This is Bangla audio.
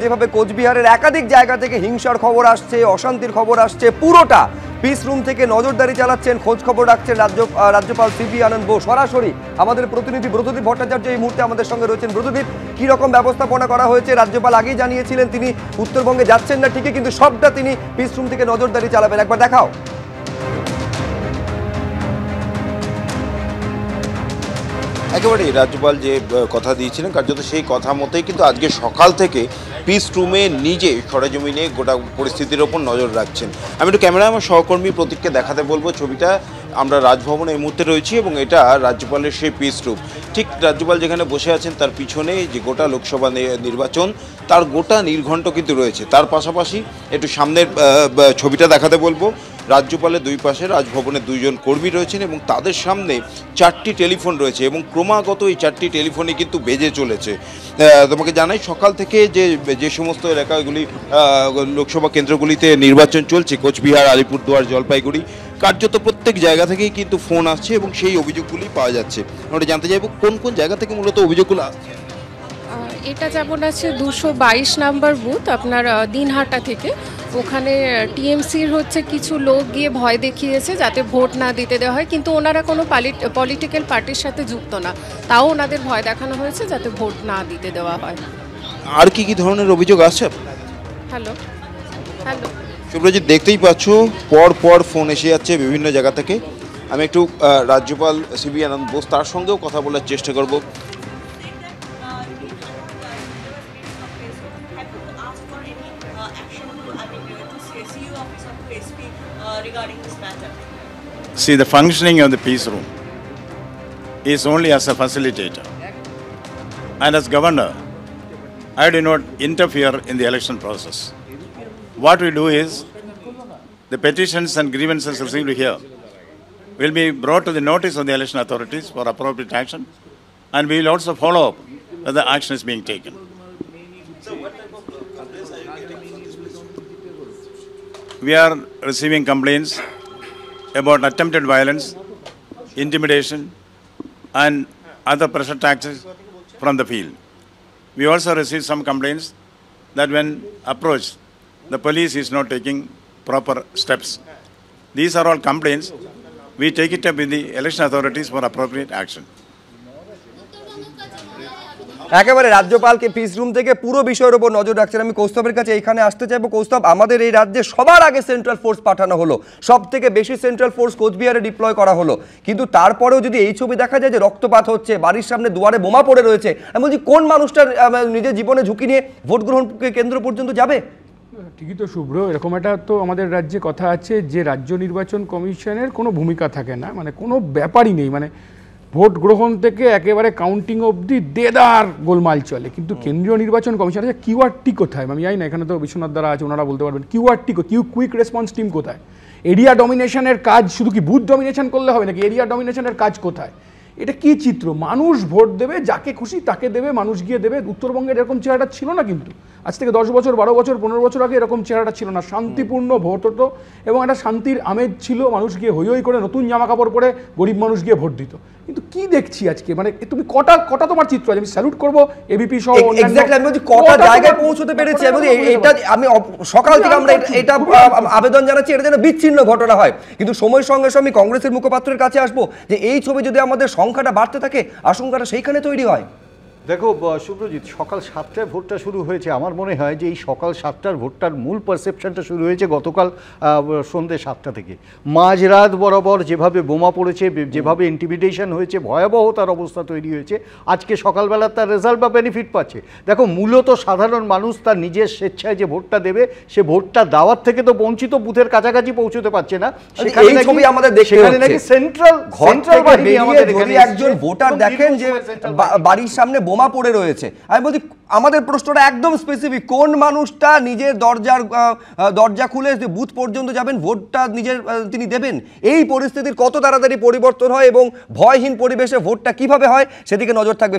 যেভাবে কোচবিহারের একাধিক জায়গা থেকে হিংসার খবর আসছে, অশান্তির খবর আসছে, পুরোটা পিস রুম থেকে নজরদারি চালাচ্ছেন, খোঁজ খবর রাখছেন রাজ্যপাল সিভি আনন্দ বোস। সরাসরি আমাদের প্রতিনিধি ব্রতদীপ ভট্টাচার্য এই মুহূর্তে আমাদের সঙ্গে রয়েছেন। ব্রতদীপ, কি রকম ব্যবস্থাপনা করা হয়েছে? রাজ্যপাল আগেই জানিয়েছিলেন তিনি উত্তরবঙ্গে যাচ্ছেন না ঠিকই, কিন্তু সবটা তিনি পিস রুম থেকে নজরদারি চালাবেন, একবার দেখাও। একেবারেই রাজ্যপাল যে কথা দিয়েছিলেন কার্যত সেই কথা মতোই কিন্তু আজকে সকাল থেকে পিস রুমে নিজে সরেজমিনে গোটা পরিস্থিতির ওপর নজর রাখছেন। আমি একটু ক্যামেরায় আমার সহকর্মী প্রতীককে দেখাতে বলবো ছবিটা। আমরা রাজভবনে এই মুহূর্তে রয়েছি এবং এটা রাজ্যপালের সেই পিস রুম। ঠিক রাজ্যপাল যেখানে বসে আছেন তার পিছনে যে গোটা লোকসভা নির্বাচন তার গোটা নির্ঘণ্ট কিন্তু রয়েছে। তার পাশাপাশি একটু সামনের ছবিটা দেখাতে বলবো। রাজ্যপালের দুই পাশে রাজভবনের দুইজন কর্মী রয়েছেন এবং তাদের সামনে 4টি টেলিফোন রয়েছে এবং ক্রমাগত এই 4টি টেলিফোনই কিন্তু বেজে চলেছে। তোমাকে জানাই সকাল থেকে যে সমস্ত এলাকাগুলি লোকসভা কেন্দ্রগুলিতে নির্বাচন চলছে, কোচবিহার, আলিপুরদুয়ার, জলপাইগুড়ি, কার্যত প্রত্যেক জায়গা থেকেই কিন্তু ফোন আসছে এবং সেই অভিযোগগুলি পাওয়া যাচ্ছে। আমরা জানতে চাইব কোন কোন জায়গা থেকে মূলত অভিযোগগুলো আসছে। এটা যেমন আছে 222 নাম্বার বুথ আপনার দিনহাটা থেকে। ওখানে টিএমসির হচ্ছে কিছু লোক গিয়ে ভয় দেখিয়েছে যাতে ভোট না দিতে দেওয়া হয়, কিন্তু ওনারা কোনো পলিটিক্যাল পার্টির সাথে যুক্ত না, তাও ওনাদের ভয় দেখানো হয়েছে যাতে ভোট না দিতে দেওয়া হয়। আর কি কি ধরনের অভিযোগ আছে? হ্যালো হ্যালো সুব্রজিৎ, দেখতেই পাচ্ছ পর ফোন এসে যাচ্ছে বিভিন্ন জায়গা থেকে। আমি একটু রাজ্যপাল সিভি আনন্দ বোস তার সঙ্গেও কথা বলার চেষ্টা করব। See, the functioning of the peace room is only as a facilitator. And as governor, I do not interfere in the election process. What we do is, the petitions and grievances received here will be brought to the notice of the election authorities for appropriate action, and we will also follow up whether action is being taken. We are receiving complaints about attempted violence, intimidation, and other pressure tactics from the field. We also receive some complaints that when approached, the police is not taking proper steps. These are all complaints. We take it up with the election authorities for appropriate action. একেবারে রাজ্যপালকে পিস রুম থেকে পুরো বিষয়ের উপর নজর রাখছেন। আমি কৌস্তবের কাছে এইখানে আসতে চাইবো। কৌস্তব, আমাদের এই রাজ্যে সবার আগে সেন্ট্রাল ফোর্স পাঠানো হলো, সব থেকে বেশি সেন্ট্রাল ফোর্স কোচবিহারে ডিপ্লয় করা হলো, কিন্তু তারপরেও যদি এই ছবি দেখা যায় যে রক্তপাত হচ্ছে, বাড়ির সামনে দুয়ারে বোমা পড়ে রয়েছে, আমি বলছি কোন মানুষটার নিজের জীবনে ঝুঁকি নিয়ে ভোট গ্রহণ কেন্দ্র পর্যন্ত যাবে? ঠিকই তো শুভ্র, এরকম একটা তো আমাদের রাজ্যে কথা আছে যে রাজ্য নির্বাচন কমিশনের কোনো ভূমিকা থাকে না, মানে কোনো ব্যাপারই নেই, মানে ভোট গ্রহণ থেকে একেবারে কাউন্টিং অবধি দেদার গোলমাল চলে। কিন্তু কেন্দ্রীয় নির্বাচন কমিশন আছে, কিউআরটি কোথায় আমি জানি না, এখানে তো বিশ্বনাথ দ্বারা আছে, ওনারা বলতে পারবেন কিউআরটি কুইক রেসপন্স টিম কোথায়? এরিয়া ডমিনেশনের কাজ শুধু কি বুথ ডমিনেশন করলে হবে নাকি? এরিয়া ডমিনেশনের কাজ কোথায়? এটা কি চিত্র? মানুষ ভোট দেবে, যাকে খুশি তাকে দেবে, মানুষ গিয়ে দেবে। উত্তরবঙ্গের এরকম চেহারাটা ছিল না, কিন্তু আজ থেকে 10 বছর 12 বছর 15 বছর আগে এরকম চেহারাটা ছিল না। শান্তিপূর্ণ ভোট হতো এবং একটা শান্তির আমেজ ছিল, মানুষ গিয়ে হই হই করে নতুন জামা কাপড় পরে গরিব মানুষ গিয়ে ভোট দিত। কিন্তু কি দেখছি আজকে, মানে তুমি কটা তোমার চিত্র আছে? আমি স্যালুট করবো এবিপি সহ এক্স্যাক্টলি, আমি বলছি কটা জায়গায় পৌঁছতে পেরেছি। আমি এটা আমি সকাল থেকে আমরা এটা আবেদন জানাচ্ছি, এটা যেন বিচ্ছিন্ন ঘটনা হয়। কিন্তু সময়ের সঙ্গে সঙ্গে আমি কংগ্রেসের মুখপাত্রের কাছে আসবো যে এই ছবি যদি আমাদের সংখ্যাটা বাড়তে থাকে, আশঙ্কাটা সেইখানে তৈরি হয়। দেখো শুভ্রজিৎ, সকাল 7টায় ভোটটা শুরু হয়েছে। আমার মনে হয় যে এই সকাল 7টার ভোটটার মূল পারসেপশনটা শুরু হয়েছে গতকাল সন্ধ্যে 7টা থেকে। মাঝরাত বরাবর যেভাবে বোমা পড়েছে, যেভাবে ইন্টিমিডেশন হয়েছে, ভয়াবহ তার অবস্থা তৈরি হয়েছে, আজকে সকালবেলা তার রেজাল্ট বা বেনিফিট পাচ্ছে। দেখো, মূলত সাধারণ মানুষ তার নিজের স্বেচ্ছায় যে ভোটটা দেবে, সে ভোটটা দেওয়ার থেকে তো বঞ্চিত, বুথের কাছাকাছি পৌঁছতে পারছে না। সেখানে নাকি সেন্ট্রাল একজন ভোটার দেখেন যে বাড়ির সামনে বোমা পড়ে রয়েছে। আমি বলছি আমাদের প্রশ্নটা একদম স্পেসিফিক, কোন মানুষটা নিজের দরজা খুলে বুথ পর্যন্ত যাবেন, ভোটটা তিনি দেবেন? এই পরিস্থিতির কত তাড়াতাড়ি পরিবর্তন হয় এবং ভয়হীন পরিবেশে ভোটটা কিভাবে হয় সেদিকে নজর থাকবে।